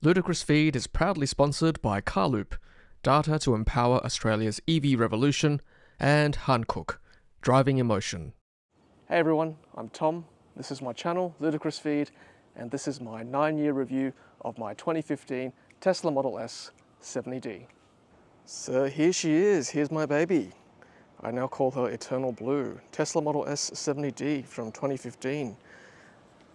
Ludicrous Feed is proudly sponsored by Carloop, data to empower Australia's EV revolution, and Hankook, driving emotion. Hey everyone, I'm Tom. This is my channel, Ludicrous Feed, and this is my 9-year review of my 2015 Tesla Model S 70D. So here she is, here's my baby. I now call her Eternal Blue, Tesla Model S 70D from 2015.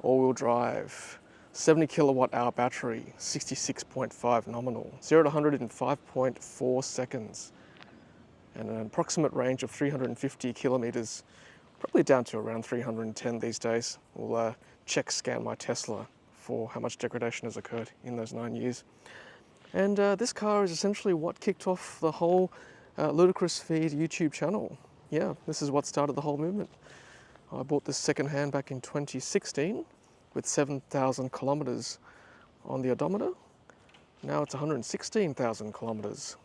All-wheel drive. 70 kilowatt hour battery, 66.5 nominal, 0 to 100 in 5.4 seconds, and an approximate range of 350 kilometers, probably down to around 310 these days. We'll scan my Tesla for how much degradation has occurred in those 9 years. And this car is essentially what kicked off the whole Ludicrous Feed YouTube channel. Yeah, this is what started the whole movement. I bought this secondhand back in 2016. With 7,000 kilometers on the odometer. Now it's 116,000 kilometers.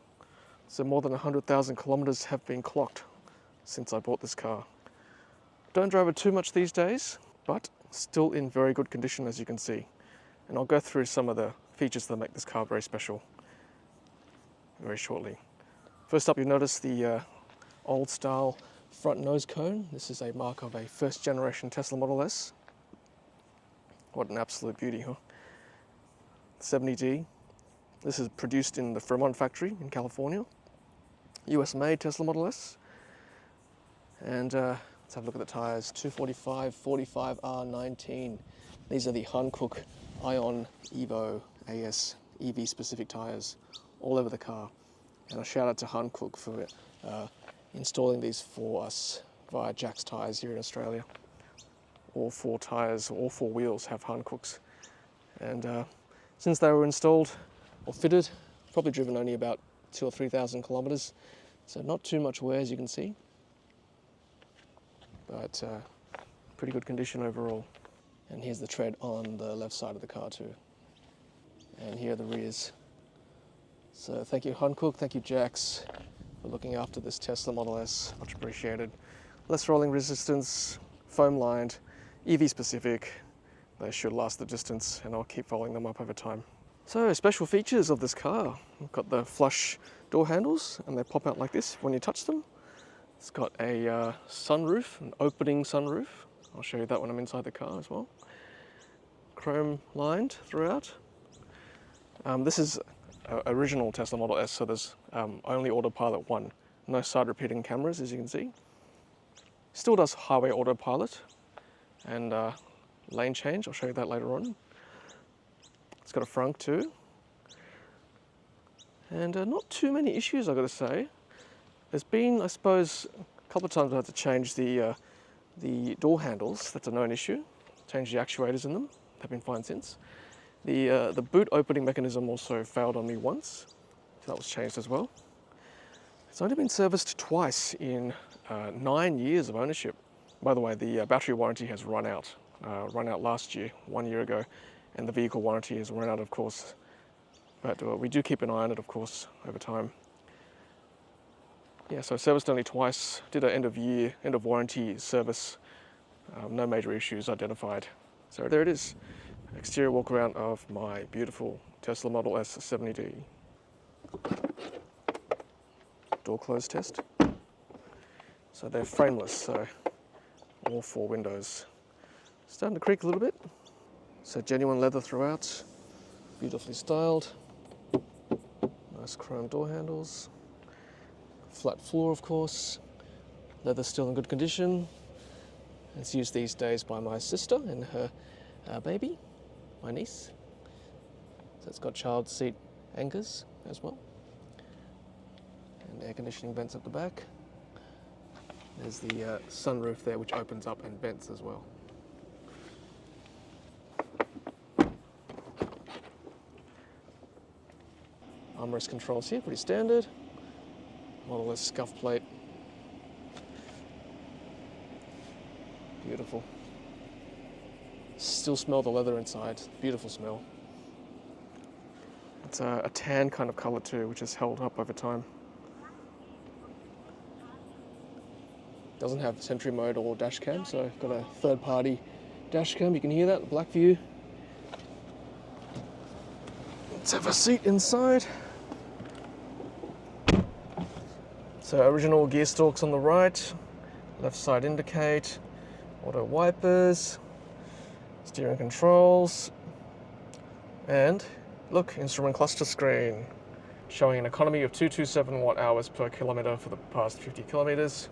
So more than 100,000 kilometers have been clocked since I bought this car. Don't drive it too much these days, but still in very good condition, as you can see. And I'll go through some of the features that make this car very special very shortly. First up, you'll notice the old style front nose cone. This is a mark of a first generation Tesla Model S. What an absolute beauty, huh? 70D. This is produced in the Fremont factory in California. US made Tesla Model S. And let's have a look at the tires. 245 45 R19. These are the Hankook Ion Evo AS EV specific tires all over the car. And a shout out to Hankook for installing these for us via Jack's Tyres here in Australia. All four tires, all four wheels have Hankooks. And since they were installed or fitted, probably driven only about 2,000 or 3,000 kilometers. So not too much wear, as you can see. But pretty good condition overall. And here's the tread on the left side of the car too. And here are the rears. So thank you Hankook, thank you Jax for looking after this Tesla Model S, much appreciated. Less rolling resistance, foam lined, EV specific. They should last the distance, and I'll keep following them up over time. So special features of this car. We've got the flush door handles, and they pop out like this when you touch them. It's got a sunroof, an opening sunroof. I'll show you that when I'm inside the car as well. Chrome lined throughout. This is original Tesla Model S, so there's only Autopilot 1. No side repeating cameras, as you can see. Still does highway autopilot and lane change. I'll show you that later on. It's got a frunk too. And not too many issues, I've got to say. There's been, I suppose, a couple of times I had to change the door handles. That's a known issue. Change the actuators in them. They've been fine since. The boot opening mechanism also failed on me once. So that was changed as well. It's only been serviced twice in 9 years of ownership. By the way, the battery warranty has run out last year, 1 year ago, and the vehicle warranty has run out, of course. But we do keep an eye on it, of course, over time. Yeah, so serviced only twice, did an end of warranty service, no major issues identified. So there it is, exterior walk around of my beautiful Tesla Model S 70D. Door close test. So they're frameless, so all four windows. Starting to creak a little bit. So genuine leather throughout, beautifully styled. Nice chrome door handles. Flat floor, of course. Leather still in good condition. It's used these days by my sister and her baby, my niece. So it's got child seat anchors as well. And air conditioning vents at the back. There's the sunroof there, which opens up and vents as well. Armrest controls here, pretty standard. Model S scuff plate. Beautiful. Still smell the leather inside, beautiful smell. It's a tan kind of color too, which has held up over time. Doesn't have Sentry mode or dash cam, so got a third-party dash cam. You can hear that, black view. Let's have a seat inside. So original gear stalks on the right, left side indicate, auto wipers, steering controls, and look, instrument cluster screen showing an economy of 227 watt-hours per kilometre for the past 50 kilometres.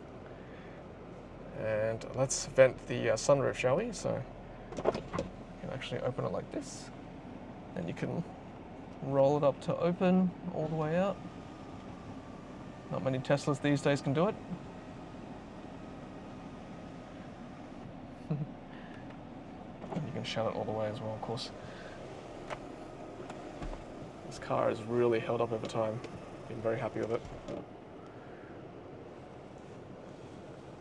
And let's vent the sunroof, shall we? So you can actually open it like this, and you can roll it up to open all the way out. Not many Teslas these days can do it. And you can shut it all the way as well, of course. This car has really held up over time. Been very happy with it.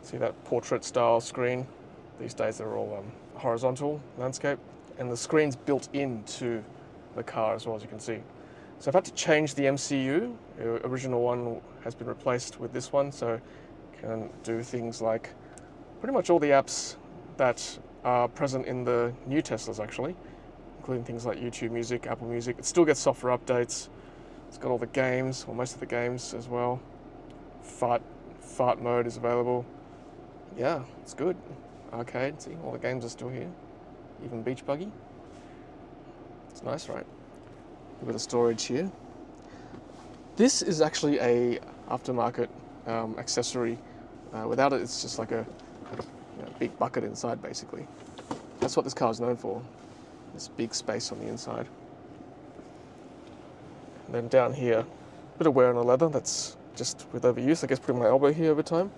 See that portrait style screen? These days they're all horizontal landscape, and the screen's built into the car as well, as you can see. So I've had to change the MCU. The original one has been replaced with this one, so you can do things like pretty much all the apps that are present in the new Teslas actually, including things like YouTube Music, Apple Music. It still gets software updates. It's got all the games, or most of the games as well. Fart mode is available. Yeah, it's good. Arcade, see, all the games are still here. Even Beach Buggy. It's nice, right? A bit of storage here. This is actually a aftermarket accessory. Without it, it's just like a big bucket inside, basically. That's what this car is known for. This big space on the inside. And then down here, a bit of wear on the leather. That's just with overuse. I guess putting my elbow here over time.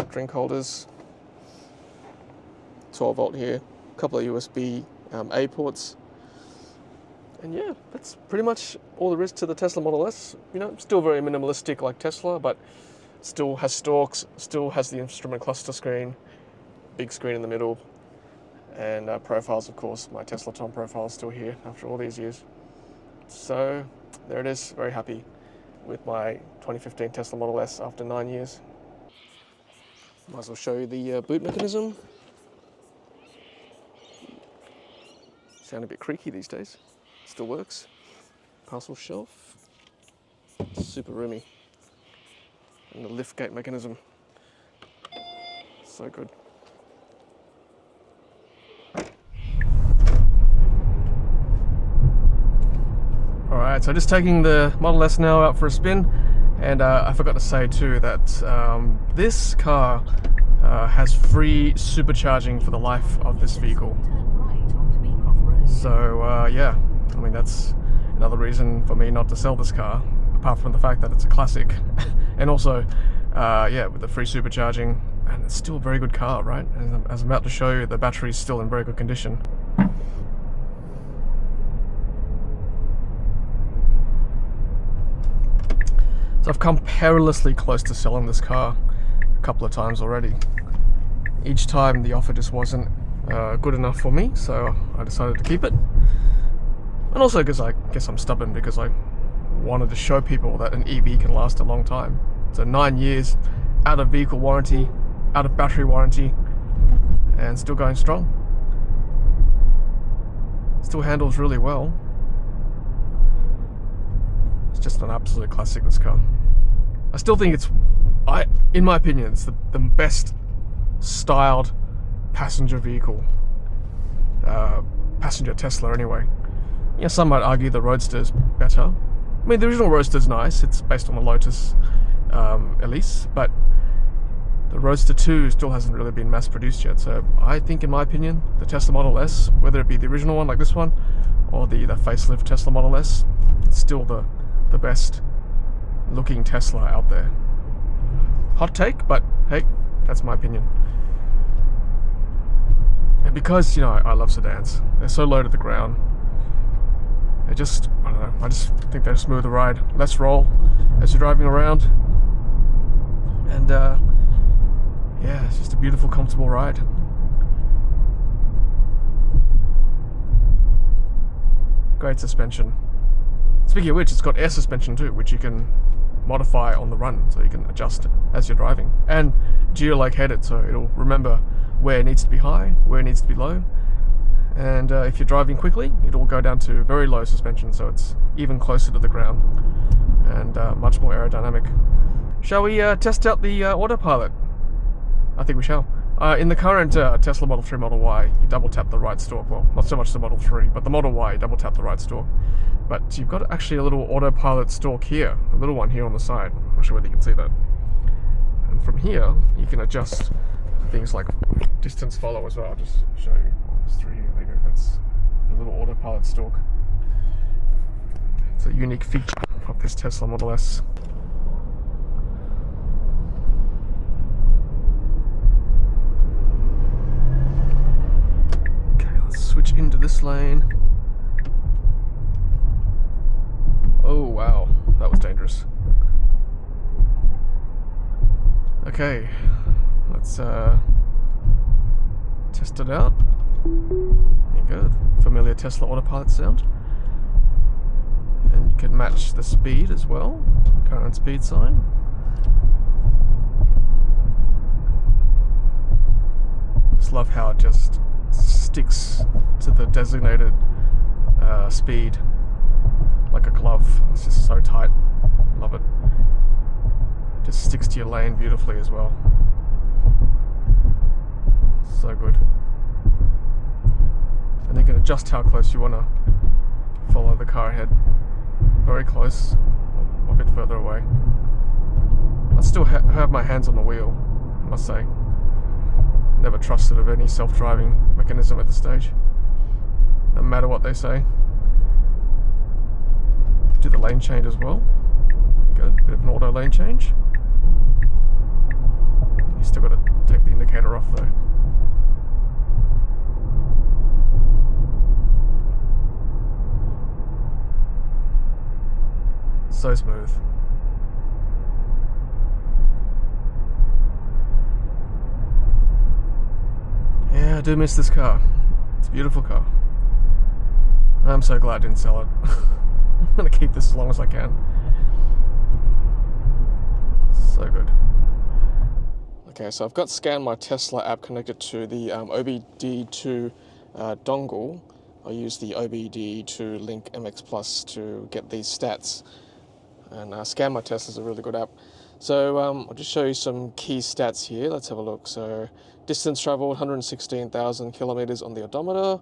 Drink holders. 12 volt here. A couple of USB A ports. And yeah, that's pretty much all there is to the Tesla Model S. You know, still very minimalistic like Tesla, but still has stalks, still has the instrument cluster screen, big screen in the middle, and profiles, of course. My Tesla Tom profile is still here after all these years. So there it is, very happy with my 2015 Tesla Model S after 9 years. Might as well show you the boot mechanism. Sound a bit creaky these days. Still works. Parcel shelf. Super roomy. And the lift gate mechanism. So good. Alright, so just taking the Model S now out for a spin. And I forgot to say too that this car has free supercharging for the life of this vehicle. So yeah, I mean that's another reason for me not to sell this car, apart from the fact that it's a classic. And also, yeah, with the free supercharging, and it's still a very good car, right? As I'm about to show you, the battery is still in very good condition. So I've come perilously close to selling this car a couple of times already. Each time the offer just wasn't good enough for me, so I decided to keep it. And also because I guess I'm stubborn, because I wanted to show people that an EV can last a long time. So 9 years out of vehicle warranty, out of battery warranty, and still going strong. Still handles really well. It's just an absolute classic, this car. I still think it's, in my opinion, it's the best styled passenger vehicle. Passenger Tesla anyway. Yeah, some might argue the Roadster's better. I mean, the original Roadster's nice. It's based on the Lotus Elise, but the Roadster 2 still hasn't really been mass produced yet. So I think, in my opinion, the Tesla Model S, whether it be the original one like this one, or the facelift Tesla Model S, it's still the best looking Tesla out there. Hot take, but hey, that's my opinion. And because, you know, I love sedans, they're so low to the ground. They just, I don't know, I just think they're a smoother ride. Less roll as you're driving around. And yeah, it's just a beautiful, comfortable ride. Great suspension. Speaking of which, it's got air suspension too, which you can modify on the run, so you can adjust as you're driving. And geo-located, so it'll remember where it needs to be high, where it needs to be low, And if you're driving quickly, it'll go down to very low suspension, so it's even closer to the ground and much more aerodynamic. Shall we test out the Autopilot? I think we shall. In the current Tesla Model 3, Model Y, you double tap the right stalk. Well, not so much the Model 3, but the Model Y, you double tap the right stalk. But you've got actually a little Autopilot stalk here, a little one here on the side. I'm not sure whether you can see that. And from here, you can adjust things like distance follow as well. I'll just show you. Just through here. There you go. That's the little Autopilot stalk. It's a unique feature of this Tesla Model S. Okay, let's switch into this lane. Oh wow, that was dangerous. Okay, let's test it out. There you go, familiar Tesla Autopilot sound. And you can match the speed as well, current speed sign. Just love how it just sticks to the designated speed like a glove. It's just so tight, love it. Just sticks to your lane beautifully as well. So good. And you can adjust how close you want to follow the car ahead. Very close, or a bit further away. I still have my hands on the wheel, I must say. Never trusted of any self-driving mechanism at this stage, no matter what they say. Do the lane change as well. There you go, bit of an auto lane change. You still got to take the indicator off though. So smooth. Yeah, I do miss this car. It's a beautiful car. I'm so glad I didn't sell it. I'm going to keep this as long as I can. So good. Okay, so I've got scanned my Tesla app connected to the OBD2 dongle. I use the OBD2 Link MX Plus to get these stats. And Scan My Tesla is a really good app. So I'll just show you some key stats here. Let's have a look. So distance traveled, 116,000 kilometers on the odometer.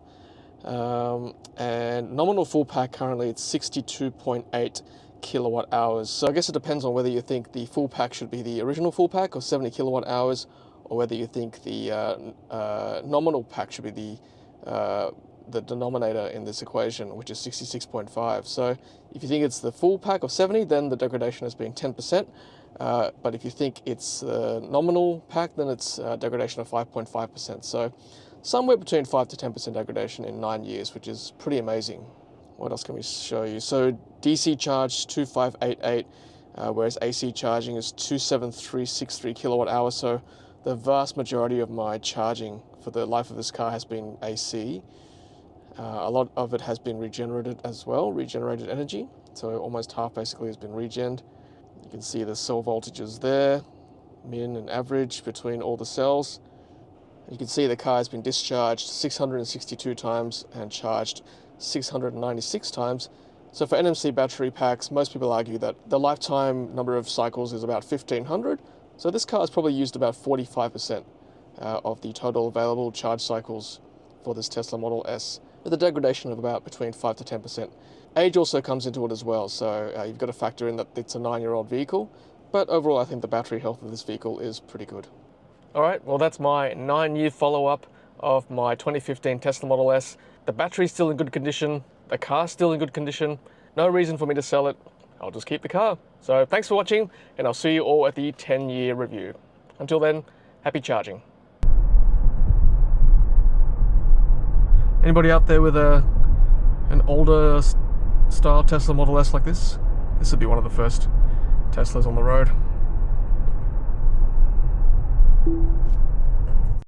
And nominal full pack currently it's 62.8 kilowatt hours. So I guess it depends on whether you think the full pack should be the original full pack of 70 kilowatt hours, or whether you think the nominal pack should be the denominator in this equation, which is 66.5. So if you think it's the full pack of 70, then the degradation has been 10%. But if you think it's the nominal pack, then it's degradation of 5.5%. So somewhere between 5 to 10% degradation in 9 years, which is pretty amazing. What else can we show you? So DC charge 2588, whereas AC charging is 27363 kilowatt hours. So the vast majority of my charging for the life of this car has been AC. A lot of it has been regenerated as well, regenerated energy. So almost half basically has been regened. You can see the cell voltages there, min and average between all the cells. You can see the car has been discharged 662 times and charged 696 times. So for NMC battery packs, most people argue that the lifetime number of cycles is about 1500. So this car has probably used about 45% of the total available charge cycles for this Tesla Model S, with a degradation of about between 5 to 10%. Age also comes into it as well, so you've got to factor in that it's a 9-year-old vehicle, but overall I think the battery health of this vehicle is pretty good. Alright, well that's my 9-year follow-up of my 2015 Tesla Model S. The battery's still in good condition, the car's still in good condition, no reason for me to sell it, I'll just keep the car. So thanks for watching, and I'll see you all at the 10-year review. Until then, happy charging. Anybody out there with an older style Tesla Model S like this? This would be one of the first Teslas on the road.